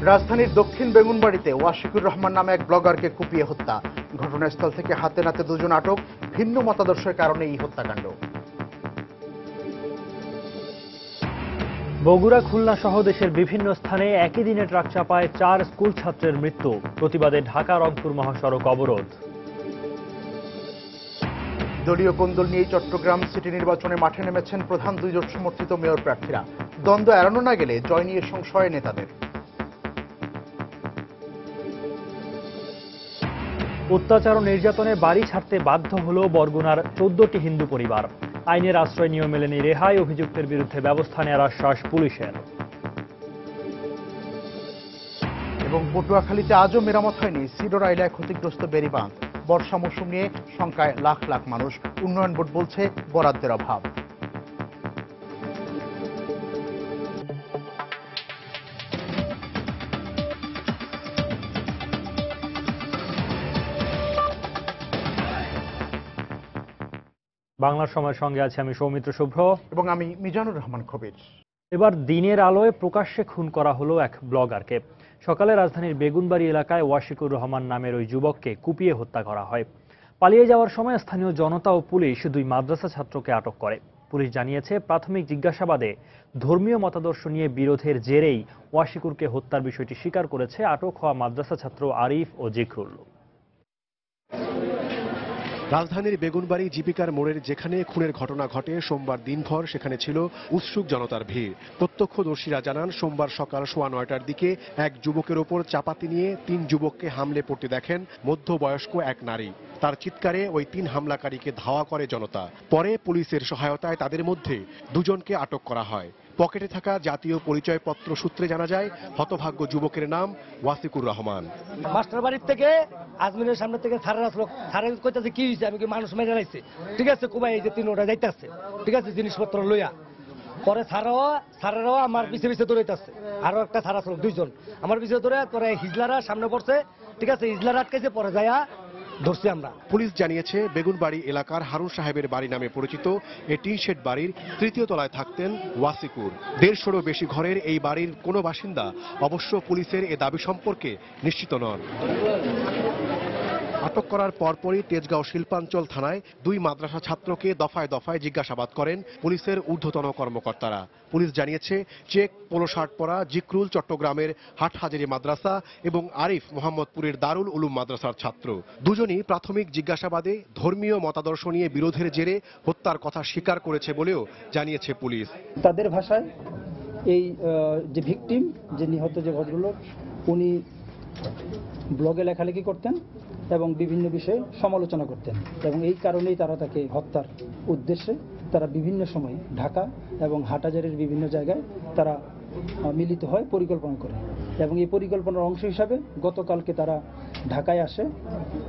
রাজধানীর দক্ষিণ বেগুনবাড়িতে ওয়াশিকুর রহমান নামে এক ব্লগারকে কুপিয়ে হত্যা। ঘটনাস্থল থেকে হাতে নাতে দুজন আটক। ভিন্ন মতাদর্শের কারণে এই হত্যাকাণ্ড। বগুড়া, খুলনা সহ দেশের বিভিন্ন স্থানে একই দিনে ট্রাক চাপায় 4 স্কুল ছাত্রের মৃত্যু। প্রতিবাদে ঢাকা রংপুর মহাসড়ক অবরোধ। দলীয় কোন্দল নিয়ে চট্টগ্রাম সিটি নির্বাচনে মাঠে নেমেছেন প্রধান দুই জোট সমর্থিত মেয়র প্রার্থীরা। দ্বন্দ্ব এড়ানো না গেলে জয় নিয়ে সংশয় নেতাদের। অত্যাচার ও নির্যাতনে বাড়ি ছাড়তে বাধ্য হল বরগুনার 14টি হিন্দু পরিবার। আইনের আশ্রয় নিয়েও মেলেনি রেহাই। অভিযুক্তের বিরুদ্ধে ব্যবস্থা নেওয়ার আশ্বাস পুলিশের। এবং পটুয়াখালীতে আজও মেরামত হয়নি সিডর আইলায় ক্ষতিগ্রস্ত বেড়িবাঁধ। বর্ষা মৌসুম নিয়ে শঙ্কায় লাখ লাখ মানুষ। উন্নয়ন বোর্ড বলছে বরাদ্দের অভাব। বাংলার সময়ের সঙ্গে আছে আমি সৌমিত্র শুভ্র এবং আমি মিজানুর রহমান কবির। এবার দিনের আলোয় প্রকাশ্যে খুন করা হলো এক ব্লগারকে। সকালে রাজধানীর বেগুনবাড়ি এলাকায় ওয়াশিকুর রহমান নামের ওই যুবককে কুপিয়ে হত্যা করা হয়। পালিয়ে যাওয়ার সময় স্থানীয় জনতা ও পুলিশ 2 মাদ্রাসা ছাত্রকে আটক করে। পুলিশ জানিয়েছে, প্রাথমিক জিজ্ঞাসাবাদে ধর্মীয় মতাদর্শ নিয়ে বিরোধের জেরেই ওয়াশিকুরকে হত্যার বিষয়টি স্বীকার করেছে আটক হওয়া মাদ্রাসা ছাত্র আরিফ ও জিকরুল। রাজধানীর বেগুনবাড়ি জীবিকার মোড়ের যেখানে খুনের ঘটনা ঘটে সোমবার দিনভর সেখানে ছিল উৎসুক জনতার ভিড়। প্রত্যক্ষদর্শীরা জানান, সোমবার সকাল 9:15টার দিকে এক যুবকের ওপর চাপাতি নিয়ে 3 যুবককে হামলে পড়তে দেখেন মধ্যবয়স্ক এক নারী। তার চিৎকারে ওই 3 হামলাকারীকে ধাওয়া করে জনতা। পরে পুলিশের সহায়তায় তাদের মধ্যে 2 জনকে আটক করা হয়। পকেটে থাকা জাতীয় পরিচয়পত্র সূত্রে জানা যায়, হতভাগ্য যুবকের নাম ওয়াশিকুর রহমান। মাস্টার বাড়ির থেকে আজমিনের সামনে থেকে সারা আসলো। সারা কইতাছে কি হয়েছে, আমি কি মানুষ মেরে লাইছে, ঠিক আছে কুবাই এই যে 3 ওটা যাইতেছে, ঠিক আছে জিনিসপত্র লইয়া। পরে সারারাও আমার পিছে পিছে দৌড়াইতেছে। আরো একটা সারা আসলো, 2 জন আমার পিছে দৌড়ে। পরে হিজলারা সামনে পড়ছে, ঠিক আছে হিজলারা আটকাইছে, পরে যাইয়া ধরছি আমরা। পুলিশ জানিয়েছে, বেগুনবাড়ি এলাকার হারুন সাহেবের বাড়ি নামে পরিচিত এই টিন শেড বাড়ির 3য় তলায় থাকতেন ওয়াশিকুর। 150-ও বেশি ঘরের এই বাড়ির কোনো বাসিন্দা অবশ্য পুলিশের এ দাবি সম্পর্কে নিশ্চিত নন। আটক করার পরপরই তেজগাঁও শিল্পাঞ্চল থানায় 2 মাদ্রাসা ছাত্রকে দফায় দফায় জিজ্ঞাসাবাদ করেন পুলিশের ঊর্ধ্বতন কর্মকর্তারা। পুলিশ জানিয়েছে, চেক পোলো শার্ট পরা জিকরুল চট্টগ্রামের হাটহাজারী মাদ্রাসা এবং আরিফ মোহাম্মদপুরের দারুল উলুম মাদ্রাসার ছাত্র। দুজনই প্রাথমিক জিজ্ঞাসাবাদে ধর্মীয় মতাদর্শ নিয়ে বিরোধের জেরে হত্যার কথা স্বীকার করেছে বলেও জানিয়েছে পুলিশ। তাদের ভাষায় এই যে ভিকটিম, যে নিহত যে ভদ্রলোক, উনি ব্লগে লেখালেখি করতেন এবং বিভিন্ন বিষয়ে সমালোচনা করতেন, এবং এই কারণেই তারা তাকে হত্যার উদ্দেশ্যে তারা বিভিন্ন সময় ঢাকা এবং হাটহাজারীর বিভিন্ন জায়গায় তারা মিলিত হয়, পরিকল্পনা করে। এবং এই পরিকল্পনার অংশ হিসাবে গতকালকে তারা ঢাকায় আসে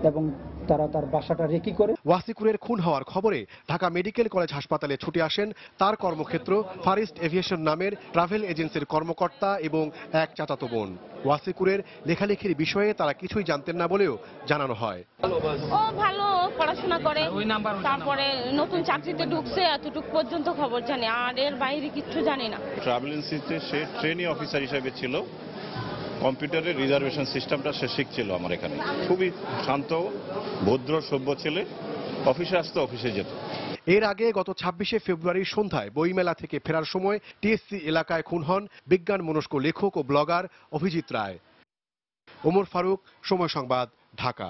এবং তারা তার বাসাটা রেকি করে। ওয়াশিকুরের খুন হওয়ার খবরে ঢাকা মেডিকেল কলেজ হাসপাতালে ছুটে আসেন তার কর্মক্ষেত্র ফারিস্ট এভিয়েশন নামের ট্রাভেল এজেন্সির কর্মকর্তা এবং এক চাচাতো বোন। ওয়াশিকুরের লেখালেখির বিষয়ে তারা কিছুই জানতেন না বলেও জানানো হয়। ও ভালো পড়াশোনা করে, তারপরে নতুন চাকরিতে ঢুকছে, এতটুকু পর্যন্ত খবর জানি, আর এর বাইরে কিছু জানি না। ট্রাভেল এজেন্সিতে সে ট্রেনি অফিসার হিসেবে ছিল। কম্পিউটারের রিজার্ভেশন সিস্টেমটা সে শিখছিল আমার এখানে। খুবই শান্ত, ভদ্র, সভ্য ছেলে। অফিসে আসতো, অফিসে যেত। এর আগে গত 26শে ফেব্রুয়ারি সন্ধ্যায় বইমেলা থেকে ফেরার সময় টিএসসি এলাকায় খুন হন বিজ্ঞান মনস্ক লেখক ও ব্লগার অভিজিৎ রায়। ওমর ফারুক, সময় সংবাদ, ঢাকা।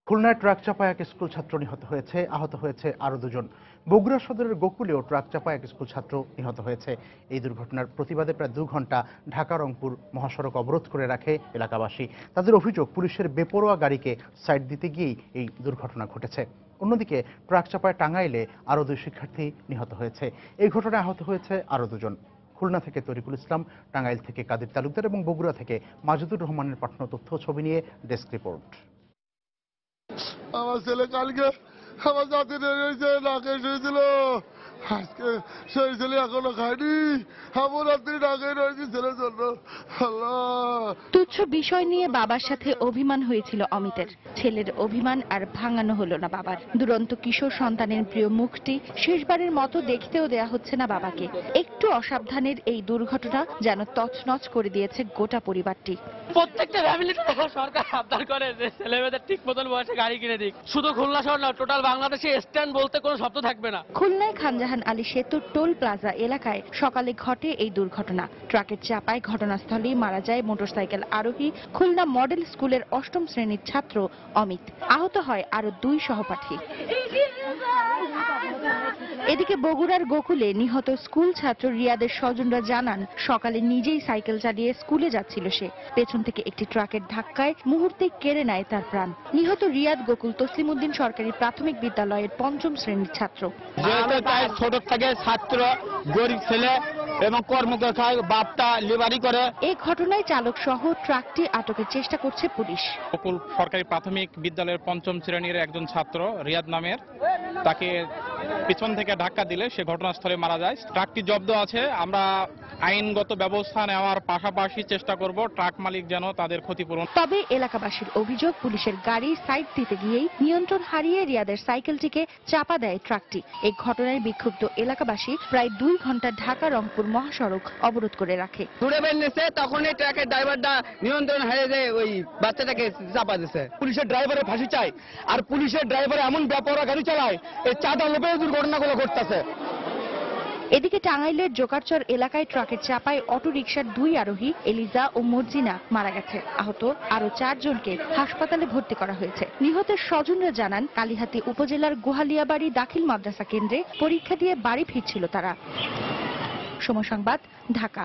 খুলনায় ট্রাক চাপায় এক স্কুল ছাত্র নিহত হয়েছে, আহত হয়েছে আরো 2 জন। বগুড়া সদরের গোকুলেও ট্রাক চাপায় এক স্কুল ছাত্র নিহত হয়েছে। এই দুর্ঘটনার প্রতিবাদে প্রায় 2 ঘন্টা ঢাকা রংপুর মহাসড়ক অবরোধ করে রাখে এলাকাবাসী। তাদের অভিযোগ, পুলিশের বেপরোয়া গাড়িকে সাইড দিতে গিয়েই এই দুর্ঘটনা ঘটেছে। অন্যদিকে ট্রাক চাপায় টাঙ্গাইলে আরো 2 শিক্ষার্থী নিহত হয়েছে। এই ঘটনায় আহত হয়েছে আরো 2 জন। খুলনা থেকে তরিকুল ইসলাম, টাঙ্গাইল থেকে কাদের তালুকদার এবং বগুড়া থেকে মাজিদুর রহমানের পাঠানো তথ্য ছবি নিয়ে ডেস্ক রিপোর্ট। আমার ছেলে কালকে আমার জাতি রয়েছে, নাকে শুয়েছিল, আজকে সেই ছেলে এখনো খায়নি। আমার রাত্রি নাকে রয়েছে ছেলের জন্য। আল্লাহ তুচ্ছ বিষয় নিয়ে বাবার সাথে অভিমান হয়েছিল অমিতের। ছেলের অভিমান আর ভাঙানো হলো না বাবার। দুরন্ত কিশোর সন্তানের প্রিয় মুখটি শেষবারের মতো দেখতেও দেয়া হচ্ছে না বাবাকে। একটু অসাবধানের এই দুর্ঘটনা যেন তছনছ করে দিয়েছে গোটা পরিবারটি। প্রত্যেকটা ফ্যামিলিতে সরকার আবদার করে যে ছেলেমেয়েদের ঠিক মতন বয়সে গাড়ি কিনে দিক। শুধু খুলনা শহর না, টোটাল বাংলাদেশে স্ট্যান্ড বলতে কোনো শব্দ থাকবে না। খুলনায় খানজাহান আলী সেতু টোল প্লাজা এলাকায় সকালে ঘটে এই দুর্ঘটনা। ট্রাকের চাপায় ঘটনাস্থলেই মারা যায় মোটরসাইকেল আরোহী খুলনা মডেল স্কুলের ৮ম শ্রেণীর ছাত্র অমিত। আহত হয় আরো 2 সহপাঠী। এদিকে বগুড়ার গোকুলে নিহত স্কুল ছাত্র রিয়াদের স্বজনরা জানান, সকালে নিজেই সাইকেল চালিয়ে স্কুলে যাচ্ছিল সে। পেছন থেকে একটি ট্রাকের ধাক্কায় মুহূর্তে কেড়ে নেয় তার প্রাণ। নিহত রিয়াদ গোকুল তসলিমউদ্দিন সরকারি প্রাথমিক বিদ্যালয়ের 5ম শ্রেণীর ছাত্র। ছোট থেকে ছাত্র, গরিব ছেলে এবং কর্মকর্তা, বাপটা লিভারি করে। এই ঘটনায় চালক সহ ট্রাকটি আটকের চেষ্টা করছে পুলিশ। গোকুল সরকারি প্রাথমিক বিদ্যালয়ের 5ম শ্রেণীর একজন ছাত্র রিয়াদ নামের, তাকে পিছন থেকে ধাক্কা দিলে সে ঘটনাস্থলে মারা যায়। ট্রাকটি জব্দ আছে। আমরা আইনগত ব্যবস্থা নেওয়ার পাশাপাশি চেষ্টা করব ট্রাক মালিক যেন তাদের ক্ষতিপূরণ। তবে এলাকাবাসীর অভিযোগ, পুলিশের গাড়ি সাইড দিতে গিয়েই নিয়ন্ত্রণ হারিয়ে রিয়াদের সাইকেলটিকে চাপা দেয় ট্রাকটি। এই ঘটনায় বিক্ষুব্ধ এলাকাবাসী প্রায় 2 ঘন্টা ঢাকা রংপুর মহাসড়ক অবরোধ করে রাখে। দূরে বেরিয়েছে, তখনই ট্রাকের ড্রাইভারটা নিয়ন্ত্রণ হারিয়ে ওই বাচ্চাটাকে চাপা দিছে। পুলিশের ড্রাইভারের ফাঁসি চাই। আর পুলিশের ড্রাইভার এমন ব্যাপার গাড়ি চালায়, এই চাঁদা লোভে দুর্ঘটনাগুলো ঘটতেছে। এদিকে টাঙ্গাইলের জোকারচর এলাকায় ট্রাকের চাপায় অটোরিকশার 2 আরোহী এলিজা ও মর্জিনা মারা গেছে। আহত আরো 4 জনকে হাসপাতালে ভর্তি করা হয়েছে। নিহতের স্বজনরা জানান, কালিহাতী উপজেলার গোহালিয়াবাড়ি দাখিল মাদ্রাসা কেন্দ্রে পরীক্ষা দিয়ে বাড়ি ফিরছিল তারা। সময় সংবাদ, ঢাকা।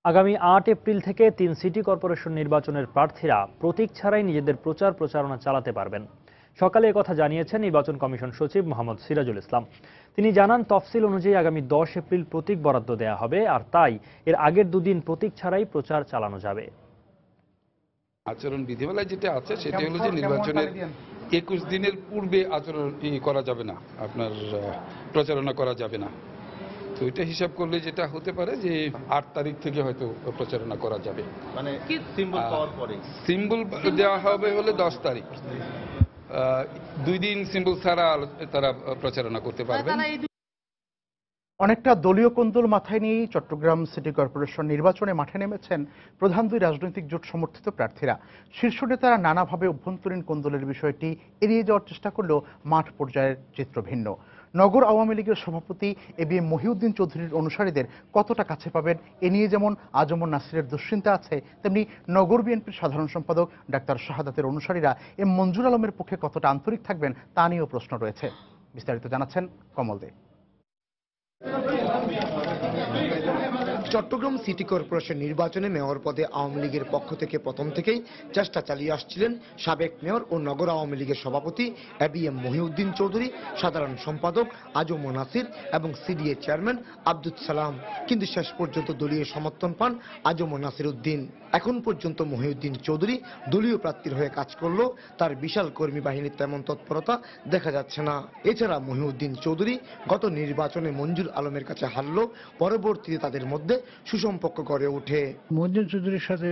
আগামী 8 এপ্রিল থেকে 3 সিটি কর্পোরেশন নির্বাচনের প্রার্থীরা প্রতীক ছাড়াই নিজেদের প্রচারণা চালাতে পারবেন। সকালে একথা জানিয়েছেন নির্বাচন কমিশন সচিব মোহাম্মদ সিরাজুল ইসলাম। তিনি জানান, তফসিল অনুযায়ী আগামী 10 এপ্রিল প্রতীক বরাদ্দ দেয়া হবে, আর তাই এর আগের 2 দিন প্রতীক ছাড়াই প্রচার চালানো যাবে। আচরণ বিধিমালায় যেটা আছে সেটা হলো যে নির্বাচনের 21 দিনের পূর্বে আচরণ করা যাবে না, আপনার প্রচারণা করা যাবে না। তো এটা হিসাব করলে যেটা হতে পারে যে 8 তারিখ থেকে হয়তো প্রচারণা করা যাবে, মানে সিম্বল পাওয়ার পরে। সিম্বল দেওয়া হবে হলে 10 তারিখ। 2 দিন সিম্বল ছাড়া তারা প্রচারণা করতে পারবে। অনেকটা দলীয় কোন্দল মাথায় নিয়েই চট্টগ্রাম সিটি কর্পোরেশন নির্বাচনে মাঠে নেমেছেন প্রধান 2 রাজনৈতিক জোট সমর্থিত প্রার্থীরা। শীর্ষ নেতারা নানাভাবে অভ্যন্তরীণ কোন্দলের বিষয়টি এড়িয়ে যাওয়ার চেষ্টা করলেও মাঠ পর্যায়ের চিত্র ভিন্ন। নগর আওয়ামী লীগের সভাপতি এবিএম মহিউদ্দিন চৌধুরীর অনুসারীদের কতটা কাছে পাবেন, এ নিয়ে যেমন আজমন নাসিরের দুশ্চিন্তা আছে, তেমনি নগর বিএনপির সাধারণ সম্পাদক ডাক্তার শাহাদাতের অনুসারীরা এম মঞ্জুর আলমের পক্ষে কতটা আন্তরিক থাকবেন তা নিয়েও প্রশ্ন রয়েছে। বিস্তারিত জানাচ্ছেন কমল দে। চট্টগ্রাম সিটি কর্পোরেশন নির্বাচনে মেয়র পদে আওয়ামী লীগের পক্ষ থেকে প্রথম থেকেই চেষ্টা চালিয়ে আসছিলেন সাবেক মেয়র ও নগর আওয়ামী লীগের সভাপতি এবিএম মহিউদ্দিন চৌধুরী, সাধারণ সম্পাদক আজমন নাসির এবং সিডিএ চেয়ারম্যান আব্দুল সালাম। কিন্তু শেষ পর্যন্ত দলীয় সমর্থন পান আজমন নাসির উদ্দিন। এখন পর্যন্ত মহিউদ্দিন চৌধুরী দলীয় প্রার্থীর হয়ে কাজ করলেও তার বিশাল কর্মী বাহিনীর তেমন তৎপরতা দেখা যাচ্ছে না। এছাড়া মহিউদ্দিন চৌধুরী গত নির্বাচনে মঞ্জুর আলমের কাছে হারলেও পরবর্তীতে তাদের মধ্যে সুসম্পর্ক গড়ে ওঠে। মহিউদ্দিন চৌধুরীর সাথে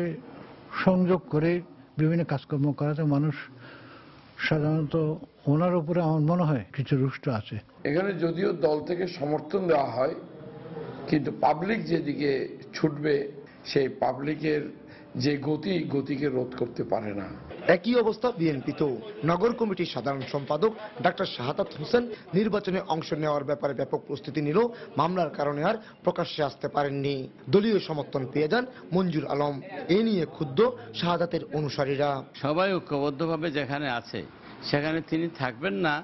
সংযোগ করে বিভিন্ন কাজকর্ম করাতে মানুষ সাধারণত ওনার উপরে আমার মনে হয় কিছু রুষ্ট আছে। এখানে যদিও দল থেকে সমর্থন দেওয়া হয়, কিন্তু পাবলিক যেদিকে ছুটবে সেই পাবলিকের যে গতিকে রোধ করতে পারে না। একই অবস্থা বিএনপিতেও। নগর কমিটির সাধারণ সম্পাদক ডাক্তার শাহাদাত হোসেন নির্বাচনে অংশ নেওয়ার ব্যাপারে ব্যাপক প্রস্তুতি নিলেও মামলার কারণে আর প্রকাশ্যে আসতে পারেননি। দলীয় সমর্থন পেয়ে যান মঞ্জুর আলম। এ নিয়ে ক্ষুব্ধ শাহাদাতের অনুসারীরা। সবাই ঐক্যবদ্ধভাবে যেখানে আছে সেখানে তিনি থাকবেন না,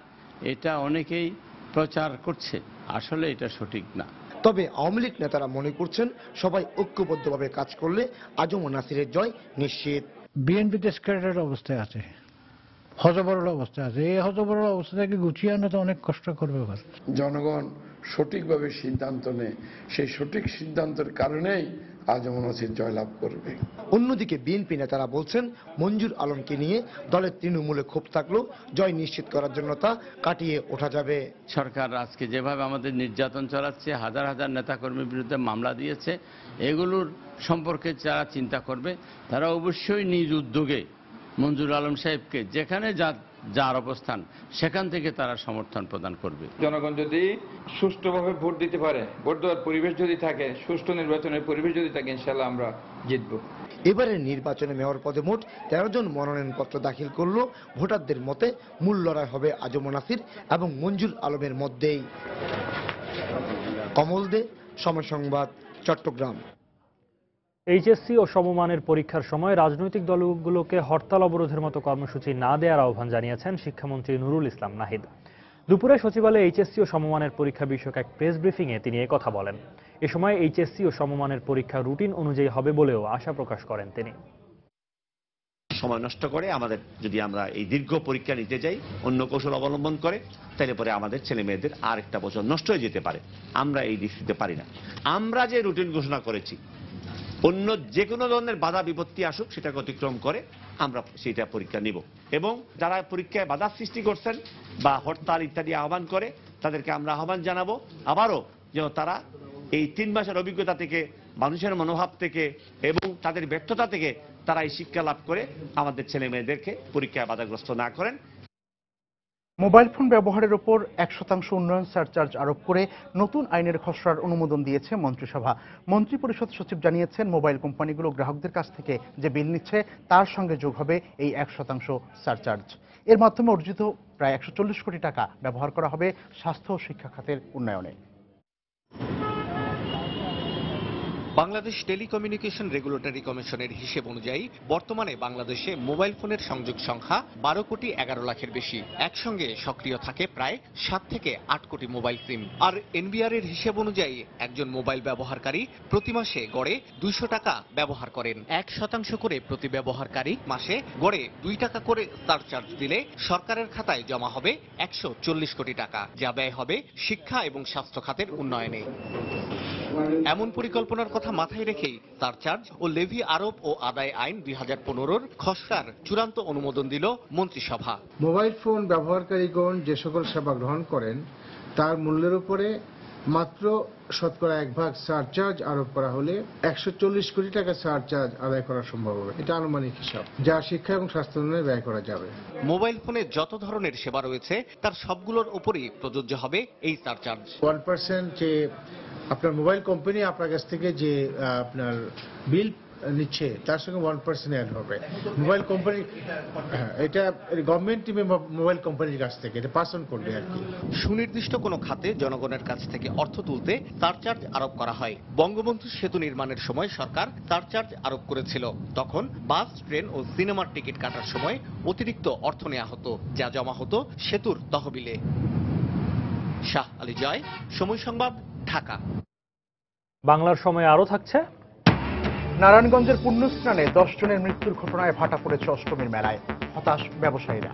এটা অনেকেই প্রচার করছে, আসলে এটা সঠিক না। তবে আওয়ামী লীগ নেতারা মনে করছেন সবাই ঐক্যবদ্ধভাবে কাজ করলে আজমন নাসিরের জয় নিশ্চিত। বিএনপিতে স্ক্যাটার্ড অবস্থায় আছে, হযবরল অবস্থায় আছে। এই হযবরল অবস্থা থেকে গুছিয়ে আনা তো অনেক কষ্টকর ব্যাপার। জনগণ সঠিকভাবে সিদ্ধান্ত নেয়, সেই সঠিক সিদ্ধান্তের কারণেই আজম নাসির জয়লাভ করবে। অন্যদিকে বিএনপি নেতারা বলছেন মঞ্জুর আলমকে নিয়ে দলের তৃণমূলে ক্ষোভ থাকলেও জয় নিশ্চিত করার জন্য তা কাটিয়ে ওঠা যাবে। সরকার আজকে যেভাবে আমাদের নির্যাতন চালাচ্ছে, হাজার হাজার নেতাকর্মীর বিরুদ্ধে মামলা দিয়েছে, এগুলোর সম্পর্কে যারা চিন্তা করবে তারা অবশ্যই নিজ উদ্যোগে মঞ্জুর আলম সাহেবকে যেখানে যার অবস্থান সেখান থেকে তারা সমর্থন প্রদান করবে। জনগণ যদি সুষ্ঠুভাবে ভোট দিতে পারে, ভোট দেওয়ার পরিবেশ যদি থাকে, সুষ্ঠু নির্বাচনের পরিবেশ যদি থাকে, ইনশাআল্লাহ আমরা জিতব। এবারের নির্বাচনে মেয়র পদে মোট 13 জন মনোনয়নপত্র দাখিল করল। ভোটারদের মতে মূল লড়াই হবে আজম নাসির এবং মঞ্জুর আলমের মধ্যেই। কমল দে, সময় সংবাদ, চট্টগ্রাম। এইচএসসি ও সমমানের পরীক্ষার সময় রাজনৈতিক দলগুলোকে হরতাল অবরোধের মতো কর্মসূচি না দেওয়ার আহ্বান জানিয়েছেন শিক্ষামন্ত্রী নুরুল ইসলাম নাহিদ। দুপুরে সচিবালয়ে এইচএসসি ও সমমানের পরীক্ষা বিষয়ক এক প্রেস ব্রিফিংয়ে তিনি একথা বলেন। এ সময় এইচএসসি ও সমমানের পরীক্ষা রুটিন অনুযায়ী হবে বলেও আশা প্রকাশ করেন তিনি। সময় নষ্ট করে আমাদের যদি আমরা এই দীর্ঘ পরীক্ষা নিতে যাই অন্য কৌশল অবলম্বন করে, তাহলে পরে আমাদের ছেলে মেয়েদের আর একটা বছর নষ্ট হয়ে যেতে পারে। আমরা এই দৃষ্টিতে পারি না। আমরা যে রুটিন ঘোষণা করেছি, অন্য যে কোনো ধরনের বাধা বিপত্তি আসুক সেটাকে অতিক্রম করে আমরা সেটা পরীক্ষা নিব। এবং যারা পরীক্ষায় বাধা সৃষ্টি করছেন বা হরতাল ইত্যাদি আহ্বান করে তাদেরকে আমরা আহ্বান জানাবো আবারও যেন তারা এই 3 মাসের অভিজ্ঞতা থেকে, মানুষের মনোভাব থেকে এবং তাদের ব্যর্থতা থেকে তারা এই শিক্ষা লাভ করে আমাদের ছেলে মেয়েদেরকে পরীক্ষায় বাধাগ্রস্ত না করেন। মোবাইল ফোন ব্যবহারের উপর 1% উন্নয়ন সারচার্জ আরোপ করে নতুন আইনের খসড়ার অনুমোদন দিয়েছে মন্ত্রিসভা। মন্ত্রিপরিষদ সচিব জানিয়েছেন, মোবাইল কোম্পানিগুলো গ্রাহকদের কাছ থেকে যে বিল নিচ্ছে তার সঙ্গে যোগ হবে এই 1% সারচার্জ। এর মাধ্যমে অর্জিত প্রায় 140 কোটি টাকা ব্যবহার করা হবে স্বাস্থ্য ও শিক্ষা খাতের উন্নয়নে। বাংলাদেশ টেলিকমিউনিকেশন রেগুলেটরি কমিশনের হিসেব অনুযায়ী বর্তমানে বাংলাদেশে মোবাইল ফোনের সংযোগ সংখ্যা 12 কোটি 11 লাখের বেশি। একসঙ্গে সক্রিয় থাকে প্রায় 7 থেকে 8 কোটি মোবাইল সিম। আর এনবিআর এর হিসেব অনুযায়ী একজন মোবাইল ব্যবহারকারী প্রতি মাসে গড়ে 200 টাকা ব্যবহার করেন। 1% করে প্রতি ব্যবহারকারী মাসে গড়ে 2 টাকা করে সারচার্জ দিলে সরকারের খাতায় জমা হবে 140 কোটি টাকা, যা ব্যয় হবে শিক্ষা এবং স্বাস্থ্য খাতের উন্নয়নে। এমন পরিকল্পনার কথা মাথায় রেখেই সারচার্জ ও লেভি আরোপ ও আদায় আইন 2015-র খসড়ার চূড়ান্ত অনুমোদন দিল মন্ত্রিসভা। মোবাইল ফোন ব্যবহারকারীগণ যে সকল সেবা গ্রহণ করেন তার মূল্যের উপরে মাত্র 1% সারচার্জ আরোপ করা হলে 140 কোটি টাকা সারচার্জ আদায় করা সম্ভব হবে। এটা আনুমানিক হিসাব, যা শিক্ষা এবং স্বাস্থ্য উন্নয়নে ব্যয় করা যাবে। মোবাইল ফোনে যত ধরনের সেবা রয়েছে তার সবগুলোর উপরই প্রযোজ্য হবে এই সারচার্জ। 1% যে আপনার মোবাইল কোম্পানি আপনার কাছ থেকে যে আপনার বিল নিচ্ছে তার সঙ্গে 1% অ্যাড হবে। মোবাইল কোম্পানি, এটা গভর্নমেন্ট টিমে মোবাইল কোম্পানির কাছ থেকে এটা পাস অন করবে আর কি। সুনির্দিষ্ট কোনো খাতে জনগণের কাছ থেকে অর্থ তুলতে সারচার্জ আরোপ করা হয়। বঙ্গবন্ধু সেতু নির্মাণের সময় সরকার সারচার্জ আরোপ করেছিল। তখন বাস, ট্রেন ও সিনেমার টিকিট কাটার সময় অতিরিক্ত অর্থ নেওয়া হতো, যা জমা হতো সেতুর তহবিলে। শাহ আলী জয়, সময় সংবাদ, ঢাকা। বাংলার সময় আরো থাকছে। নারায়ণগঞ্জের পুণ্যস্নানে 10 জনের মৃত্যুর ঘটনায় ভাটা পড়েছে অষ্টমীর মেলায়, হতাশ ব্যবসায়ীরা।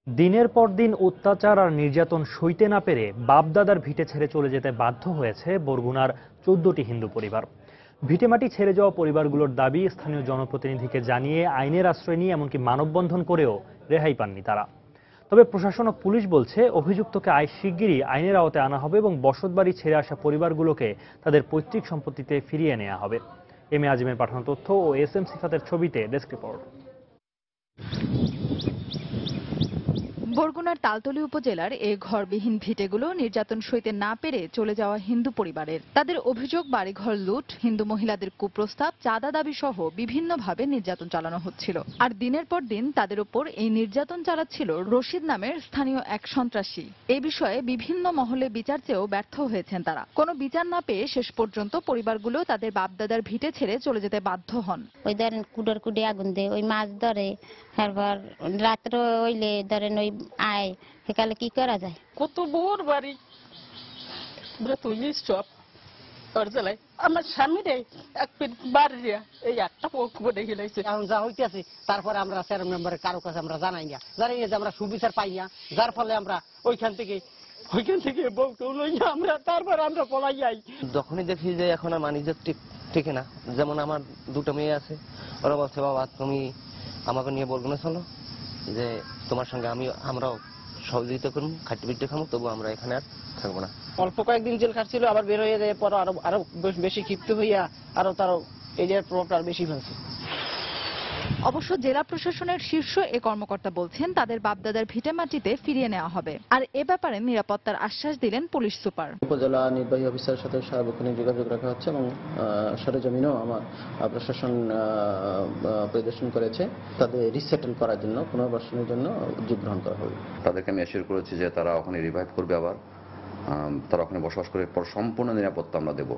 দিনের পর দিন অত্যাচার আর নির্যাতন সইতে না পেরে বাপদাদার ভিটে ছেড়ে চলে যেতে বাধ্য হয়েছে বরগুনার 14টি হিন্দু পরিবার। ভিটেমাটি ছেড়ে যাওয়া পরিবারগুলোর দাবি স্থানীয় জনপ্রতিনিধিকে জানিয়ে আইনের আশ্রয় নিয়ে এমনকি মানববন্ধন করেও রেহাই পাননি তারা। তবে প্রশাসন ও পুলিশ বলছে, অভিযুক্তকে শিগগিরই আইনের আওতায় আনা হবে এবং বসতবাড়ি ছেড়ে আসা পরিবারগুলোকে তাদের পৈতৃক সম্পত্তিতে ফিরিয়ে নেওয়া হবে। এম এ আজিমের পাঠানো তথ্য ও এস এম সিফাতের ছবিতে ডেস্ক রিপোর্ট। বরগুনার তালতলী উপজেলার এই ঘরবিহীন ভিটেগুলো নির্যাতন সইতে না পেরে চলে যাওয়া হিন্দু পরিবারের। তাদের অভিযোগ, বাড়িঘর লুট, হিন্দু মহিলাদের কুপ্রস্তাব, চাঁদা দাবি সহ বিভিন্নভাবে নির্যাতন চালানো হচ্ছিল। আর দিনের পর দিন তাদের উপর এই নির্যাতন চালাচ্ছিল রশিদ নামের স্থানীয় এক সন্ত্রাসী। এই বিষয়ে বিভিন্ন মহলে বিচার চেয়েও ব্যর্থ হয়েছেন তারা। কোনো বিচার না পেয়ে শেষ পর্যন্ত পরিবারগুলো তাদের বাপদাদার ভিটে ছেড়ে চলে যেতে বাধ্য হন। ওই ধরেন কুডর কুডে আগুন দেয়, ওই মাছ ধরে, তারপর রাত্রে ওইলে ধরেন ওই আয়, সেকালে কি করা যায়? কত বড় বাড়ি, সব আমার স্বামী রে এক বাড়ি এই একটা পক্ষে খেলেছে। এখন যা হইতেছে তারপরে আমরা চেয়ারম্যান মেম্বারের কারো কাছে আমরা জানাই না যে আমরা সুবিচার পাই না, যার ফলে আমরা ওইখান থেকে ওইখান থেকে বউকে লই আমরা তারপর আমরা পলাই যাই। যখনই দেখি যে এখন আর মানিজ্য ঠিক না, যেমন আমার দুটো মেয়ে আছে, ওরা বলছে বাবা তুমি আমাকে নিয়ে বলবো না, চলো যে তোমার সঙ্গে আমরাও সহযোগিতা করবো, খাটি পিঠে খাবো, তবু আমরা এখানে আর থাকবো না। অল্প কয়েকদিন জেল খাটছিল, আবার বের হয়ে যায়, পর আরো বেশি ক্ষিপ্ত হইয়া তারও এই যে প্রভাবটা আর বেশি ফেলছে। অবশ্য জেলা প্রশাসনের শীর্ষ এ কর্মকর্তা বলছেন তাদের বাপদাদার ভিটেমাটিতে ফিরিয়ে নেওয়া হবে। আর এ ব্যাপারে নিরাপত্তার আশ্বাস দিলেন পুলিশ সুপার। উপজেলা নির্বাহী অফিসারের সাথে সার্বক্ষণিক যোগাযোগ রাখা হচ্ছে এবং সরেজমিনেও আমার প্রশাসন পরিদর্শন করেছে, তাদের রিসেটেল করার জন্য, পুনর্বাসনের জন্য উদ্যোগ গ্রহণ করা হবে। তাদেরকে আমি অ্যাসিওর করেছি যে তারা ওখানে রিভাইভ করবে, আবার তারা ওখানে বসবাস করে পর সম্পূর্ণ নিরাপত্তা আমরা দেব।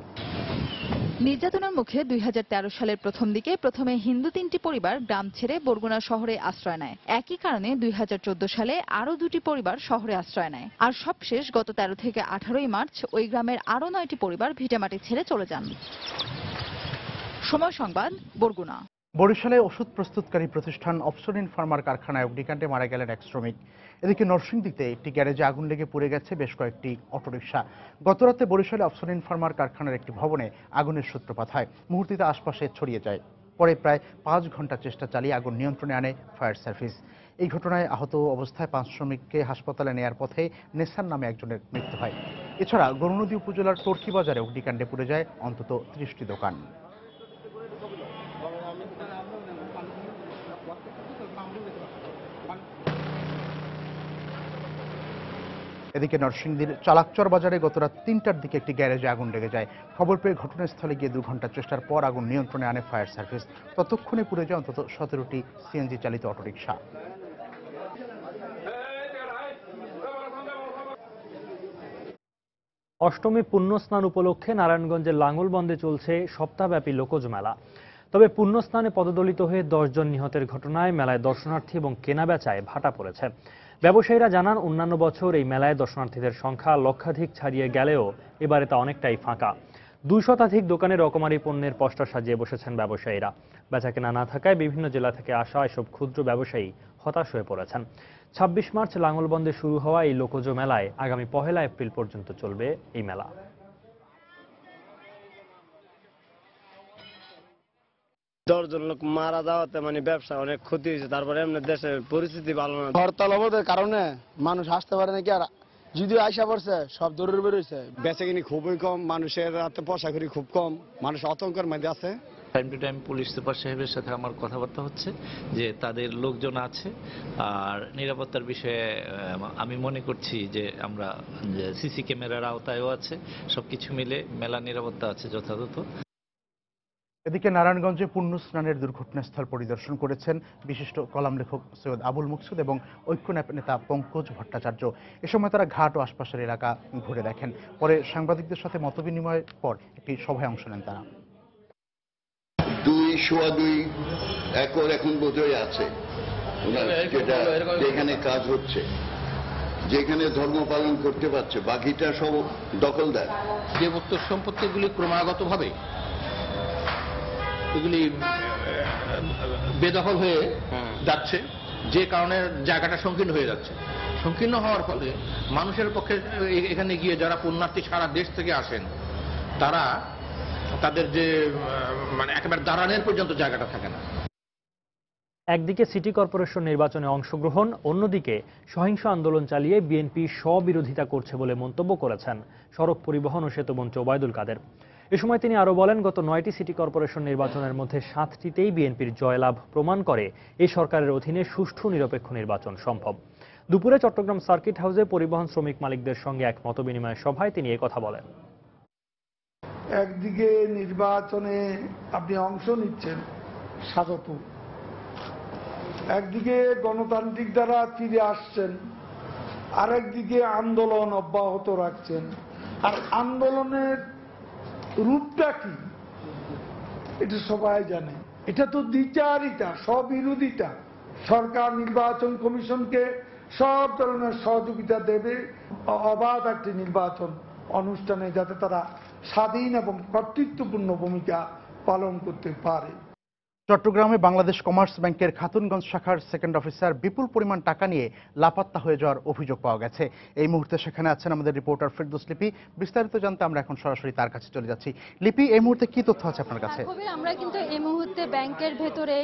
নির্যাতনের মুখে 2013 সালের প্রথম দিকে প্রথমে হিন্দু 3টি পরিবার গ্রাম ছেড়ে বরগুনা শহরে আশ্রয় নেয়। একই কারণে 2014 সালে আরো 2টি পরিবার শহরে আশ্রয় নেয়। আর সবশেষ গত 13 থেকে 18 মার্চ ওই গ্রামের আরো 9টি পরিবার ভিটেমাটি ছেড়ে চলে যান। সময় সংবাদ, বরগুনা। বরিশালে ওষুধ প্রস্তুতকারী প্রতিষ্ঠান অপসনিন ফার্মার কারখানায় অগ্নিকাণ্ডে মারা গেলেন এক শ্রমিক। এদিকে নরসিংদীতে একটি গ্যারেজে আগুন লেগে পুড়ে গেছে বেশ কয়েকটি অটোরিকশা। গতরাতে বরিশালে অপসনিন ফার্মার কারখানার একটি ভবনে আগুনের সূত্রপাত হয়, মুহূর্তে আশপাশে ছড়িয়ে যায়। পরে প্রায় 5 ঘন্টা চেষ্টা চালিয়ে আগুন নিয়ন্ত্রণে আনে ফায়ার সার্ভিস। এই ঘটনায় আহত অবস্থায় 5 শ্রমিককে হাসপাতালে নেয়ার পথে নেসার নামে একজনের মৃত্যু হয়। এছাড়া গরুনদী উপজেলার টর্কি বাজারে অগ্নিকাণ্ডে পুড়ে যায় অন্তত 30টি দোকান। এদিকে নরসিংদীর চালাকচর বাজারে গতরাত 3টার দিকে একটি গ্যারেজে আগুন লেগে যায়। খবর পেয়ে ঘটনাস্থলে গিয়ে 2 ঘন্টা চেষ্টার পর আগুন নিয়ন্ত্রণে আনে ফায়ার সার্ভিস। ততক্ষণে পুড়ে যায় অন্তত 17টি সিএনজি চালিত অটোরিকশা। অষ্টমী পুণ্যস্নান উপলক্ষে নারায়ণগঞ্জের লাঙ্গলবন্দে চলছে সপ্তাহব্যাপী লোকজ মেলা। তবে পুণ্যস্নানে পদদলিত হয়ে 10 জন নিহতের ঘটনায় মেলায় দর্শনার্থী এবং কেনাবেচায় ভাটা পড়েছে। ব্যবসায়ীরা জানান, অন্যান্য বছর এই মেলায় দর্শনার্থীদের সংখ্যা লক্ষাধিক ছাড়িয়ে গেলেও এবারে তা অনেকটাই ফাঁকা। 2 শতাধিক দোকানে রকমারি পণ্যের পসরা সাজিয়ে বসেছেন ব্যবসায়ীরা। বেচাকেনা না থাকায় বিভিন্ন জেলা থেকে আসা এসব ক্ষুদ্র ব্যবসায়ী হতাশ হয়ে পড়েছেন। 26 মার্চ লাঙ্গলবন্দে শুরু হওয়া এই লোকজ মেলায় আগামী 1 এপ্রিল পর্যন্ত চলবে এই মেলা। 10 জন লোক মারা যাওয়াতে ব্যবসা অনেক ক্ষতি হয়েছে। তারপরে এমনি দেশের পরিস্থিতি ভালো না, হরতাল অবরোধের কারণে মানুষ আসতে পারে নাকি, আর যদিও আইসা পড়ছে সব দৌড়ে বেরোইছে। বেচাকিনি খুবই কম, মানুষের হাতে পয়সা করি খুব কম, মানুষ আতঙ্কের মধ্যে আছে। Time to time police super সাহেবের সাথে আমার কথাবার্তা হচ্ছে যে তাদের লোকজন আছে, আর নিরাপত্তার বিষয়ে আমি মনে করছি যে আমরা সিসি ক্যামেরার আওতায়ও আছে, সবকিছু মিলে মেলা নিরাপত্তা আছে যথাযথ। এদিকে নারায়ণগঞ্জে পুণ্যস্নানের দুর্ঘটনাস্থল পরিদর্শন করেছেন বিশিষ্ট কলাম লেখক সৈয়দ আবুল মুকসুদ এবং ঐক্য নেতা পঙ্কজ ভট্টাচার্য। এ সময় তারা ঘাট ও আশপাশের এলাকা ঘুরে দেখেন। পরে সাংবাদিকদের সাথে মতবিনিময়ের পর একটি সভায় অংশ নেন তারা। 2.2 একর এখন বোধহয় আছে, যেটা যেখানে কাজ হচ্ছে, যেখানে ধর্ম পালন করতে পারছে, বাকিটা সব দখলদার। দেবোত্তর সম্পত্তিগুলি ক্রমাগতভাবে এগুলি বেদখল হয়ে যাচ্ছে, যে কারণে জায়গাটা সংকীর্ণ হয়ে যাচ্ছে। সংকীর্ণ হওয়ার ফলে মানুষের পক্ষে এখানে গিয়ে যারা পুণ্যার্থী সারা দেশ থেকে আসেন, তারা তাদের যে একেবারে দাঁড়ানোর পর্যন্ত জায়গাটা থাকে না। একদিকে সিটি কর্পোরেশন নির্বাচনে অংশগ্রহণ, অন্যদিকে সহিংস আন্দোলন চালিয়ে বিএনপি স্ববিরোধিতা করছে বলে মন্তব্য করেছেন সড়ক পরিবহন ও সেতুমন্ত্রী ওবায়দুল কাদের। এ সময় তিনি আরো বলেন, গত 9টি সিটি কর্পোরেশন নির্বাচনের মধ্যে 7টিতেই বিএনপির জয়লাভ প্রমাণ করে এই সরকারের অধীনে সুষ্ঠু নিরপেক্ষ নির্বাচন সম্ভব। দুপুরে চট্টগ্রাম সার্কিট হাউসে পরিবহন শ্রমিক মালিকদের সঙ্গে এক মতবিনিময় সভায় তিনি কথা বলেন। একদিকে নির্বাচনে আপনি অংশ নিচ্ছেন স্বাগত, একদিকে গণতান্ত্রিক দ্বারা ফিরে আসছেন, আরেকদিকে আন্দোলন অব্যাহত রাখছেন। আর আন্দোলনের রূপটা কি এটা সবাই জানে, এটা তো দ্বিচারিতা, স্ববিরোধিতা। সরকার নির্বাচন কমিশনকে সব ধরনের সহযোগিতা দেবে অবাধ একটি নির্বাচন অনুষ্ঠানে, যাতে তারা স্বাধীন এবং কর্তৃত্বপূর্ণ ভূমিকা পালন করতে পারে। চট্টগ্রামে বাংলাদেশ কমার্স ব্যাংকের খাতুনগঞ্জ শাখার সেকেন্ড অফিসার বিপুল পরিমাণ টাকা নিয়ে লাপাত্তা হয়ে যাওয়ার অভিযোগ পাওয়া গেছে। এই মুহূর্তে সেখানে আছেন আমাদের রিপোর্টার ফেরদৌস লিপি। বিস্তারিত জানতে আমরা এখন সরাসরি তার কাছে চলে যাচ্ছি। লিপি, এই মুহূর্তে কি তথ্য আছে আপনার কাছে? আমরা কিন্তু এই মুহূর্তে ব্যাংকের ভেতরে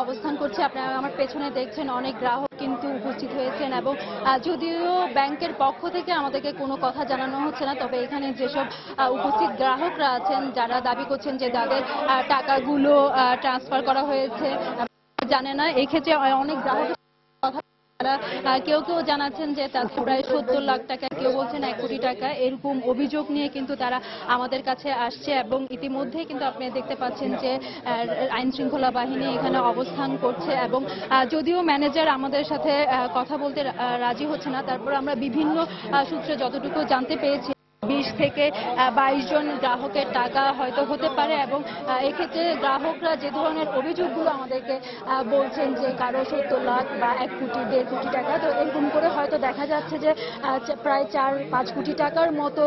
অবস্থান করছি। আপনারা আমার পেছনে দেখছেন অনেক গ্রাহক কিন্তু উপস্থিত হয়েছেন এবং যদিও ব্যাংকের পক্ষ থেকে আমাদেরকে কোনো কথা জানানো হচ্ছে না, তবে এখানে যেসব উপস্থিত গ্রাহকরা আছেন যারা দাবি করছেন যে তাদের টাকাগুলো ট্রান্সফার করা হয়েছে জানে না, এই ক্ষেত্রে অনেক গ্রাহক কথা কেউ কেউ জানাচ্ছেন যে তাদের প্রায় 70 লাখ টাকা, কেউ বলছেন 1 কোটি টাকা, এরকম অভিযোগ নিয়ে কিন্তু তারা আমাদের কাছে আসছে এবং ইতিমধ্যে কিন্তু আপনি দেখতে পাচ্ছেন যে আইন শৃঙ্খলা বাহিনী এখানে অবস্থান করছে এবং যদিও ম্যানেজার আমাদের সাথে কথা বলতে রাজি হচ্ছে না, তারপর আমরা বিভিন্ন সূত্রে যতটুকু জানতে পেরেছি 20 থেকে 22 জন গ্রাহকের টাকা হয়তো হতে পারে এবং এক্ষেত্রে গ্রাহকরা যে ধরনের অভিযোগগুলো আমাদেরকে বলছেন যে কারো 70 লাখ বা 1 কোটি 1.5 কোটি টাকা, তো এরকম করে হয়তো দেখা যাচ্ছে যে প্রায় 4-5 কোটি টাকার মতো।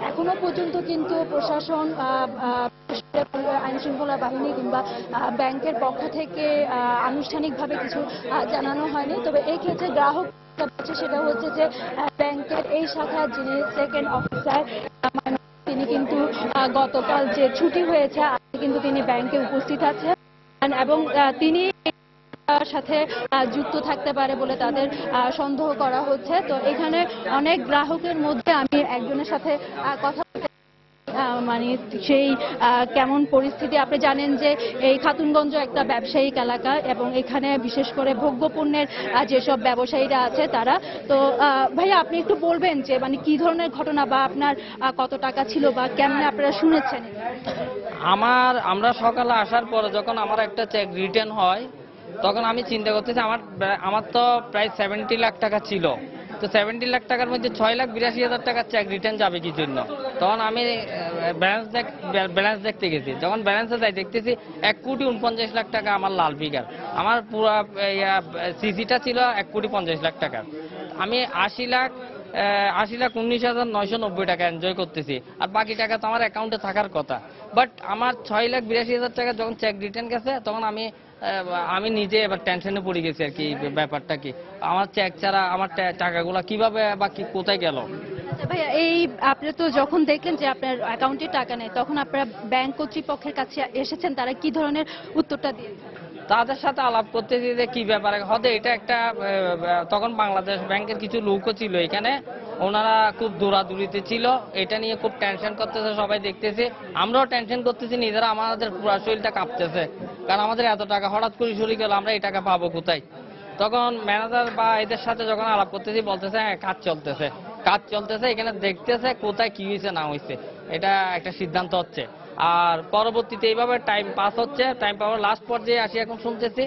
এখনো পর্যন্ত কিন্তু প্রশাসন, আইন শৃঙ্খলা বাহিনী কিংবা ব্যাংকের পক্ষ থেকে আনুষ্ঠানিকভাবে কিছু জানানো হয়নি। তবে এই ক্ষেত্রে গ্রাহক সেটা হচ্ছে যে ব্যাংকের এই শাখার যিনি সেকেন্ড অফিসার তিনি কিন্তু গতকাল যে ছুটি হয়েছে কিন্তু তিনি ব্যাংকে উপস্থিত আছেন এবং তিনি সাথে যুক্ত থাকতে পারে বলে তাদের সন্দেহ করা হচ্ছে। তো এখানে অনেক গ্রাহকের মধ্যে আমি একজনের সাথে কথা মানে সেই কেমন পরিস্থিতি। আপনি জানেন যে এই খাতুনগঞ্জ একটা ব্যবসায়িক এলাকা এবং এখানে বিশেষ করে ভোগ্যপণ্যের যেসব ব্যবসায়ীরা আছে তারা। তো ভাইয়া আপনি একটু বলবেন যে মানে কি ধরনের ঘটনা বা আপনার কত টাকা ছিল বা কেমনে আপনারা শুনেছেন? আমরা সকালে আসার পরে যখন আমার একটা চেক রিটার্ন হয় তখন আমি চিন্তা করতেছি আমার তো প্রায় 70 লাখ টাকা ছিল, তো 70 লাখ টাকার মধ্যে 6,82,000 টাকার চেক রিটার্ন যাবে কি জন্য। তখন আমি ব্যালেন্স দেখতে গেছি, যখন ব্যালেন্সে যাই দেখতেছি 1,49 লাখ টাকা আমার লাল ফিগার। আমার পুরো সিসিটা ছিল 1,50 লাখ টাকার। আমি 80,19,990 টাকা এনজয় করতেছি, আর বাকি টাকা তো আমার অ্যাকাউন্টে থাকার কথা। বাট আমার 6,82,000 টাকা যখন চেক রিটার্ন গেছে তখন আমি নিজে এবার টেনশনে পড়ে গেছি আর কি, ব্যাপারটা কি আমার চেক ছাড়া আমার টাকাগুলো কিভাবে বা কি কোথায় গেল। ভাইয়া এই আপনি তো যখন দেখলেন যে আপনার অ্যাকাউন্টে টাকা নেই তখন আপনারা ব্যাংক কর্তৃপক্ষের কাছে এসেছেন, তারা কি ধরনের উত্তরটা দিয়েছেন? তাদের সাথে আলাপ করতেছি যে কি ব্যাপারে হতে এটা একটা, তখন বাংলাদেশ ব্যাংকের কিছু লোকও ছিল এখানে, ওনারা খুব দৌড়াদৌড়িতে ছিল, এটা নিয়ে খুব টেনশন করতেছে, সবাই দেখতেছে, আমরাও টেনশন করতেছি নিজেরা, আমাদের পুরো শরীরটা কাঁপতেছে, কারণ আমাদের এত টাকা হঠাৎ করে সরে গেল, আমরা এই টাকা পাবো কোথায়। তখন ম্যানেজার বা এদের সাথে যখন আলাপ করতেছি বলতেছে হ্যাঁ কাজ চলতেছে, এখানে দেখতেছে কোথায় কি হয়েছে না হয়েছে, এটা একটা সিদ্ধান্ত হচ্ছে। আর পরবর্তীতে এইভাবে টাইম পাস হচ্ছে, টাইম পাওয়ার লাস্ট পর্যায়ে আসি এখন শুনতেছি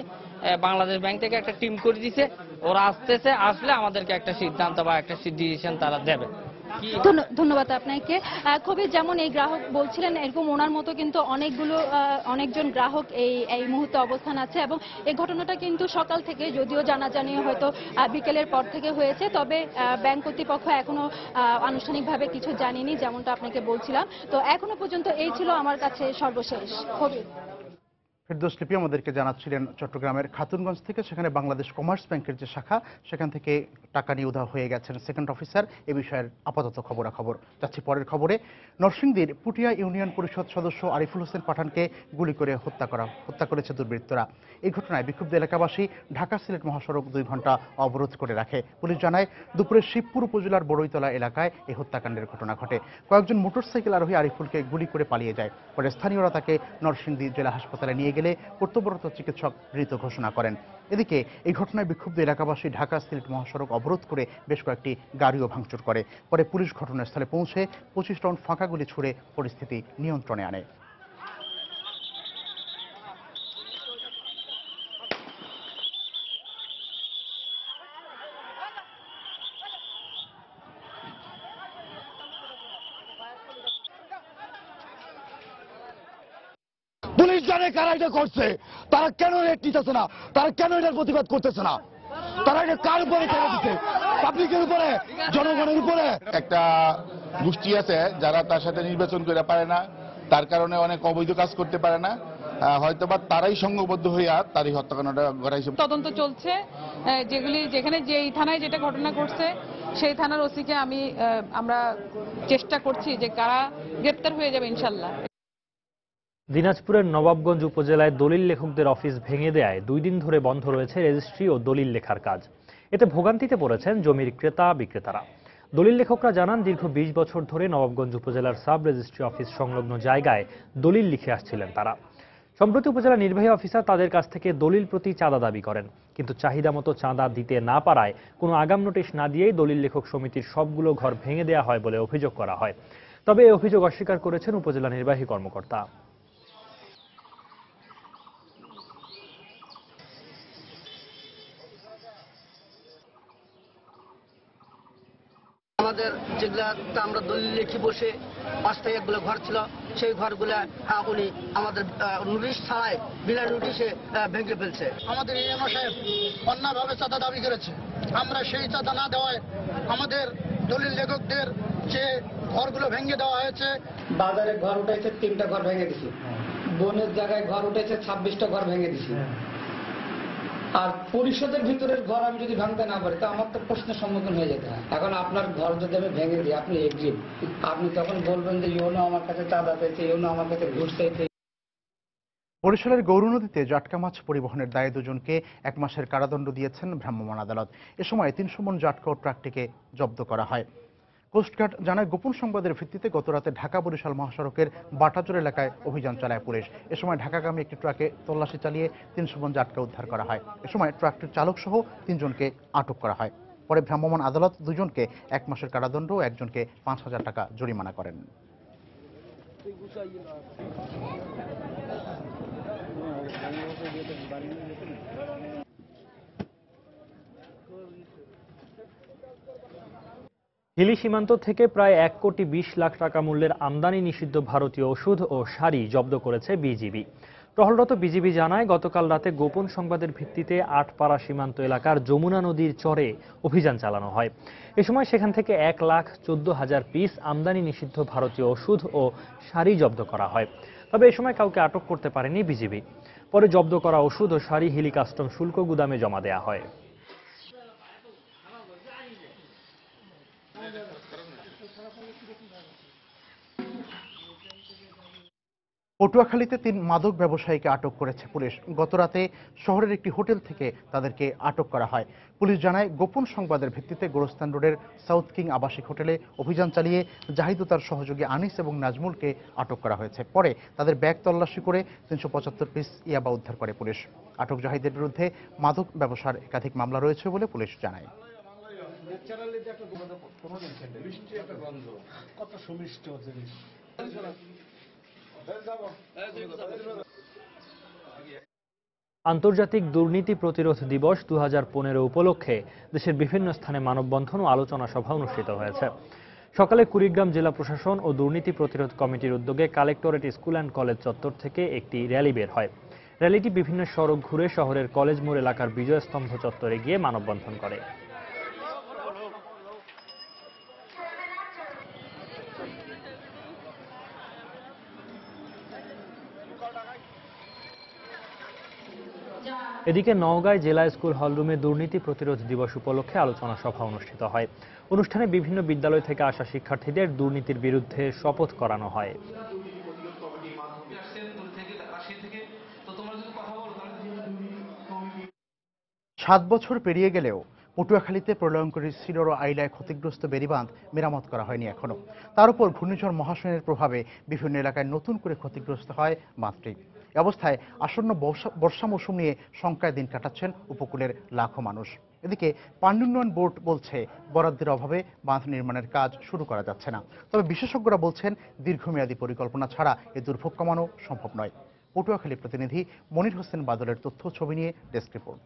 বাংলাদেশ ব্যাংক থেকে একটা টিম করে দিছে, ওরা আসলে আমাদেরকে একটা সিদ্ধান্ত বা একটা ডিসিশন তারা দেবে। ধন্যবাদ আপনাকে। খুবই যেমন এই গ্রাহক বলছিলেন এরকম ওনার মতো কিন্তু অনেকজন গ্রাহক এই মুহূর্তে অবস্থান আছে এবং এই ঘটনাটা কিন্তু সকাল থেকে, যদিও জানাজানি হয়তো বিকেলের পর থেকে হয়েছে, তবে ব্যাংক কর্তৃপক্ষ এখনো আনুষ্ঠানিকভাবে কিছু জানিনি, যেমনটা আপনাকে বলছিলাম। তো এখনো পর্যন্ত এই ছিল আমার কাছে সর্বশেষ খবর। ফেরদৌস লিপি আমাদেরকে জানাচ্ছিলেন চট্টগ্রামের খাতুনগঞ্জ থেকে, সেখানে বাংলাদেশ কমার্স ব্যাংকের যে শাখা সেখান থেকে টাকা নিয়ে উধাও হয়ে গেছেন সেকেন্ড অফিসার। এ বিষয়ের আপাতত খবরাখবর। যাচ্ছি পরের খবরে। নরসিংদীর পুটিয়া ইউনিয়ন পরিষদ সদস্য আরিফুল হোসেন পাঠানকে গুলি করে হত্যা করেছে দুর্বৃত্তরা। এই ঘটনায় বিক্ষুব্ধ এলাকাবাসী ঢাকা সিলেট মহাসড়ক 2 ঘন্টা অবরোধ করে রাখে। পুলিশ জানায় দুপুরে শিবপুর উপজেলার বড়ইতলা এলাকায় এই হত্যাকাণ্ডের ঘটনা ঘটে। কয়েকজন মোটরসাইকেল আরোহী আরিফুলকে গুলি করে পালিয়ে যায়। পরে স্থানীয়রা তাকে নরসিংদী জেলা হাসপাতালে নিয়ে গেলে কর্তব্যরত চিকিৎসক মৃত ঘোষণা করেন। এদিকে এই ঘটনায় বিক্ষুব্ধ এলাকাবাসী ঢাকা সিলেট মহাসড়ক অবরোধ করে বেশ কয়েকটি গাড়িও ভাঙচুর করে। পরে পুলিশ ঘটনাস্থলে পৌঁছে 25 রাউন্ড ফাঁকা গুলি ছুড়ে পরিস্থিতি নিয়ন্ত্রণে আনে। পুলিশ জানে কারা এটা করছে, তারা কেন রেট নিতেছে না, তারা কেন এটার প্রতিবাদ করতেছে না, তারা এটা কার উপরে ছেড়ে দিচ্ছে? পাবলিকের উপরে, জনগণের উপরে। একটা গোষ্ঠী আছে যারা তার সাথে নির্বাচন করে পারে না, তার কারণে অনেক অবৈধ কাজ করতে পারে না, হয়তোবা তারাই সংঘবদ্ধ হইয়া তারই হত্যাকাণ্ডটা ঘটাইছে। তদন্ত চলছে, যেখানে যেই থানায় যেটা ঘটনা ঘটছে সেই থানার ওসিকে আমরা চেষ্টা করছি যে কারা গ্রেপ্তার হয়ে যাবে ইনশাল্লাহ। দিনাজপুরের নবাবগঞ্জ উপজেলায় দলিল লেখকদের অফিস ভেঙে দেয়ায় 2 দিন ধরে বন্ধ রয়েছে রেজিস্ট্রি ও দলিল লেখার কাজ। এতে ভোগান্তিতে পড়েছেন জমির ক্রেতা বিক্রেতারা। দলিল লেখকরা জানান, দীর্ঘ 20 বছর ধরে নবাবগঞ্জ উপজেলার সাব রেজিস্ট্রি অফিস সংলগ্ন জায়গায় দলিল লিখে আসছিলেন তারা। সম্প্রতি উপজেলা নির্বাহী অফিসার তাদের কাছ থেকে দলিল প্রতি চাঁদা দাবি করেন, কিন্তু চাহিদা মতো চাঁদা দিতে না পারায় কোনো আগাম নোটিশ না দিয়েই দলিল লেখক সমিতির সবগুলো ঘর ভেঙে দেওয়া হয় বলে অভিযোগ করা হয়। তবে এই অভিযোগ অস্বীকার করেছেন উপজেলা নির্বাহী কর্মকর্তা। আমাদের যেগুলা আমরা দলিল লিখে বসে অস্থায়ী একগুলো ঘর ছিল, সেই ঘরগুলা উনি আমাদের নোটিশ ছাড়াই বিনা নোটিশে ভেঙে ফেলছে। আমাদের এএমও সাহেব অন্যভাবে চাঁদা দাবি করেছে, আমরা সেই চাঁদা না দেওয়ায় আমাদের দলিল লেখকদের যে ঘরগুলো ভেঙে দেওয়া হয়েছে। বাজারে ঘর উঠেছে 3টা ঘর ভেঙে দিছি, বনের জায়গায় ঘর উঠেছে 26টা ঘর ভেঙে দিছি। আর পরিষদের ভিতরের ঘর আমি যদি ভাঙতে না পারি, তা আমার তো প্রশ্নের সম্মুখীন হয়ে যেতে হয়। এখন আপনার ঘর যদি আমি ভেঙে দিই, আপনি এগ্রিড, আপনি তখন বলবেন যে ইউনো আমার কাছে চাঁদা পেয়েছে, ইউনো আমার কাছে ঘুষ পেয়েছে। বরিশালের গৌরনদীতে জাটকা মাছ পরিবহনের দায়ে 2 জনকে 1 মাসের কারাদণ্ড দিয়েছেন ভ্রাম্যমাণ আদালত। এ সময় 300 মণ জাটকা ও ট্রাকটিকে জব্দ করা হয়। কোস্টগার্ড জানায়, গোপন সংবাদের ভিত্তিতে গতরাতে ঢাকা বরিশাল মহাসড়কের বাটাচোর এলাকায় অভিযান চালায় পুলিশ। এ সময় ঢাকাগামী একটি ট্রাকে তল্লাশি চালিয়ে 300 মণ জাটকা উদ্ধার করা হয়। এ সময় ট্রাকটির চালক সহ 3 জনকে আটক করা হয়। পরে ভ্রাম্যমাণ আদালত 2 জনকে 1 মাসের কারাদণ্ড ও 1 জনকে 5000 টাকা জরিমানা করেন। হিলি সীমান্ত থেকে প্রায় 1,20,00,000 টাকা মূল্যের আমদানি নিষিদ্ধ ভারতীয় ওষুধ ও শাড়ি জব্দ করেছে বিজিবি। টহলরত বিজিবি জানায়, গতকাল রাতে গোপন সংবাদের ভিত্তিতে আটপাড়া সীমান্ত এলাকার যমুনা নদীর চরে অভিযান চালানো হয়। এ সময় সেখান থেকে 1,14,000 পিস আমদানি নিষিদ্ধ ভারতীয় ওষুধ ও শাড়ি জব্দ করা হয়। তবে এ সময় কাউকে আটক করতে পারেনি বিজিবি। পরে জব্দ করা ওষুধ ও শাড়ি হিলি কাস্টম শুল্ক গুদামে জমা দেওয়া হয়। পটুয়াখালীতে 3 মাদক ব্যবসায়ীকে আটক করেছে পুলিশ। গতরাতে শহরের একটি হোটেল থেকে তাদেরকে আটক করা হয়। পুলিশ জানায়, গোপন সংবাদের ভিত্তিতে গোরস্তান রোডের সাউথ কিং আবাসিক হোটেলে অভিযান চালিয়ে জাহিদ ও তার সহযোগী আনিস এবং নাজমুলকে আটক করা হয়েছে। পরে তাদের ব্যাগ তল্লাশি করে 375 পিস ইয়াবা উদ্ধার করে পুলিশ। আটক জাহিদের বিরুদ্ধে মাদক ব্যবসার একাধিক মামলা রয়েছে বলে পুলিশ জানায়। আন্তর্জাতিক দুর্নীতি প্রতিরোধ দিবস 2015 উপলক্ষে দেশের বিভিন্ন স্থানে মানববন্ধন ও আলোচনা সভা অনুষ্ঠিত হয়েছে। সকালে কুড়িগ্রাম জেলা প্রশাসন ও দুর্নীতি প্রতিরোধ কমিটির উদ্যোগে কালেক্টরেট স্কুল অ্যান্ড কলেজ চত্বর থেকে একটি র্যালি বের হয়। র্যালিটি বিভিন্ন সড়ক ঘুরে শহরের কলেজ মোড় এলাকার বিজয়স্তম্ভ চত্বরে গিয়ে মানববন্ধন করে। এদিকে নওগাঁয় জেলা স্কুল হলরুমে দুর্নীতি প্রতিরোধ দিবস উপলক্ষে আলোচনা সভা অনুষ্ঠিত হয়। অনুষ্ঠানে বিভিন্ন বিদ্যালয় থেকে আসা শিক্ষার্থীদের দুর্নীতির বিরুদ্ধে শপথ করানো হয়। 7 বছর পেরিয়ে গেলেও পটুয়াখালীতে প্রলয়ঙ্করী সিডর ও আইলায় ক্ষতিগ্রস্ত বেড়িবাঁধ মেরামত করা হয়নি এখনো। তার উপর ঘূর্ণিঝড় মহাসেনের প্রভাবে বিভিন্ন এলাকায় নতুন করে ক্ষতিগ্রস্ত হয় বাঁধটি। এ অবস্থায় আসন্ন বর্ষা মৌসুম নিয়ে শঙ্কায় দিন কাটাচ্ছেন উপকূলের লাখো মানুষ। এদিকে পানি উন্নয়ন বোর্ড বলছে, বরাদ্দের অভাবে বাঁধ নির্মাণের কাজ শুরু করা যাচ্ছে না। তবে বিশেষজ্ঞরা বলছেন, দীর্ঘমেয়াদী পরিকল্পনা ছাড়া এ দুর্ভোগ কমানো সম্ভব নয়। পটুয়াখালী প্রতিনিধি মনির হোসেন বাদলের তথ্য ছবি নিয়ে ডেস্ক রিপোর্ট।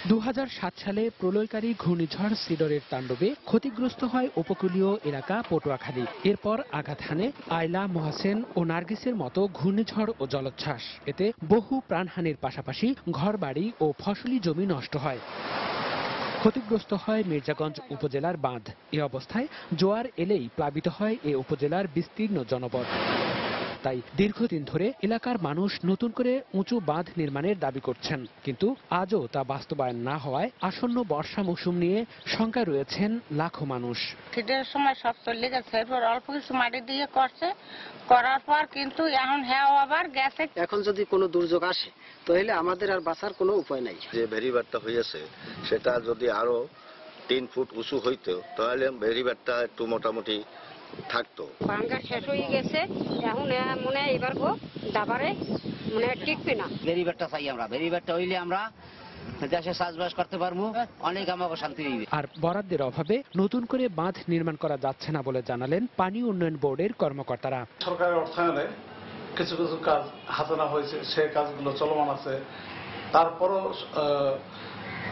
2007 সালে প্রলয়কারী ঘূর্ণিঝড় সিডরের তাণ্ডবে ক্ষতিগ্রস্ত হয় উপকূলীয় এলাকা পটুয়াখালী। এরপর আঘাত হানে আইলা, মহাসেন ও নার্গিসের মতো ঘূর্ণিঝড় ও জলোচ্ছ্বাস। এতে বহু প্রাণহানির পাশাপাশি ঘরবাড়ি ও ফসলি জমি নষ্ট হয়। ক্ষতিগ্রস্ত হয় মির্জাগঞ্জ উপজেলার বাঁধ। এ অবস্থায় জোয়ার এলেই প্লাবিত হয় এ উপজেলার বিস্তীর্ণ জনপদ। তাই দীর্ঘদিন ধরে এলাকার মানুষ নতুন করে উঁচু বাঁধ নির্মাণের দাবি করছেন, কিন্তু আজও তা বাস্তবায়ন না হওয়ায় আসন্ন বর্ষা মৌসুম নিয়ে শঙ্কায় রয়েছেন লাখো মানুষ। শীতের সময় সব চলে গেছে, এরপর অল্প কিছু মাটি দিয়ে করছে, করার পর কিন্তু এখন হ্যাঁ আবার গেছে। এখন যদি কোনো দুর্যোগ আসে তাহলে আমাদের আর বাঁচার কোনো উপায় নাই। যে ভেরিবারটা হয়েছে সেটা যদি আরো 3 ফুট উঁচু হইতো তাহলে ভেরিবারটা একটু মোটামুটি থাকতো। ভাঙ্গা শেষ হয়ে গেছে, এখন মনে হয় এবার দাবারে মনে টিকবে না। ভেরিবারটা চাই আমরা, ভেরিবারটা হইলে আমরা দেশে চাষবাস করতে পারবো, অনেক আমাকে শান্তি দিবে। আর বরাদ্দের অভাবে নতুন করে বাঁধ নির্মাণ করা যাচ্ছে না বলে জানালেন পানি উন্নয়ন বোর্ডের কর্মকর্তারা। সরকারের অর্থায়নে কিছু কিছু কাজ হাতে না হয়েছে, সেই কাজগুলো চলমান আছে। তারপরও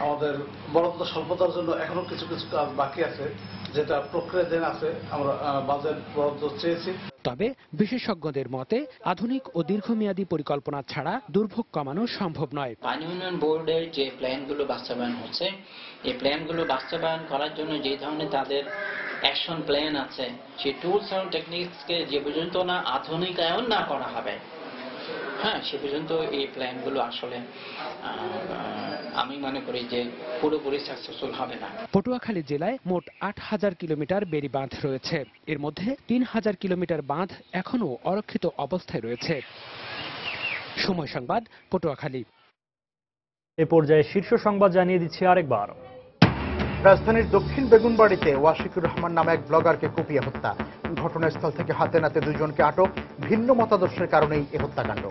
আমাদের বরাদ্দ স্বল্পতার জন্য এখনো কিছু কিছু কাজ বাকি আছে, যেটা প্রক্রিয়াধীন আছে। আমরা বাজেট বরাদ্দ চেয়েছি। তবে বিশেষজ্ঞদের মতে আধুনিক ও দীর্ঘমেয়াদী পরিকল্পনা ছাড়া দুর্ভোগ কমানো সম্ভব নয়। পানি উন্নয়ন বোর্ডের যে প্ল্যানগুলো বাস্তবায়ন হচ্ছে, এই প্ল্যানগুলো বাস্তবায়ন করার জন্য যে ধরনের তাদের অ্যাকশন প্ল্যান আছে, সেই টুলস এবং টেকনিক্সকে যে পর্যন্ত না আধুনিকায়ন না করা হবে, হ্যাঁ, সে পর্যন্ত এই প্ল্যানগুলো আসলে আমি মনে করি যে পুরোপুরি সাকসেসফুল হবে না। পটুয়াখালী জেলায় মোট ৮,০০০ কিলোমিটার বেড়ি বাঁধ রয়েছে। এর মধ্যে ৩,০০০ কিলোমিটার বাঁধ এখনো অরক্ষিত অবস্থায় রয়েছে। সময় সংবাদ, পটুয়াখালী। এ পর্যায়ে শীর্ষ সংবাদ জানিয়ে দিচ্ছি আরেকবার। রাজধানীর দক্ষিণ বেগুনবাড়িতে ওয়াশিকুর রহমান নামে এক ব্লগারকে কুপিয়ে হত্যা। ঘটনাস্থল থেকে হাতে নাতে 2 জনকে আটক। ভিন্ন মতাদর্শের কারণেই এ হত্যাকাণ্ড।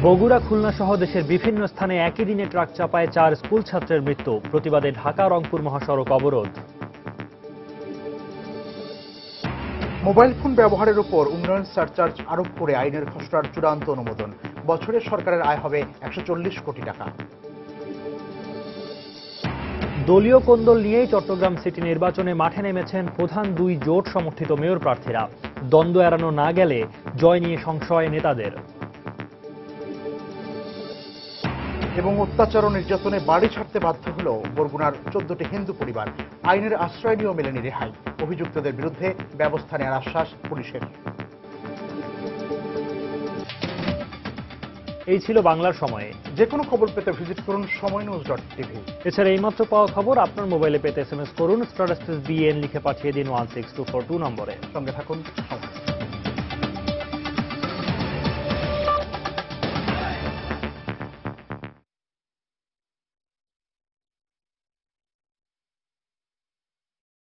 বগুড়া, খুলনা সহ দেশের বিভিন্ন স্থানে একই দিনে ট্রাক চাপায় 4 স্কুল ছাত্রের মৃত্যু। প্রতিবাদে ঢাকা রংপুর মহাসড়ক অবরোধ। মোবাইল ফোন ব্যবহারের উপর উন্নয়ন সারচার্জ আরোপ করে আইনের খসড়ার চূড়ান্ত অনুমোদন। বছরে সরকারের আয় হবে 140 কোটি টাকা। দলীয় কোন্দল নিয়েই চট্টগ্রাম সিটি নির্বাচনে মাঠে নেমেছেন প্রধান 2 জোট সমর্থিত মেয়র প্রার্থীরা। দ্বন্দ্ব এড়ানো না গেলে জয় নিয়ে সংশয় নেতাদের। এবং অত্যাচার ও নির্যাতনে বাড়ি ছাড়তে বাধ্য হল বরগুনার 14টি হিন্দু পরিবার। আইনের আশ্রয় নিয়েও মেলেনি রেহাই। অভিযুক্তদের বিরুদ্ধে ব্যবস্থা নেওয়ার আশ্বাস পুলিশের। এই ছিল বাংলার সময়ে। যে কোনো খবর পেতে ভিজিট করুন সময়নিউজ.tv। এছাড়া এইমাত্র পাওয়া খবর আপনার মোবাইলে পেতে SMS করুন *BN লিখে পাঠিয়ে দিন 16242 নম্বরে। সঙ্গে থাকুন।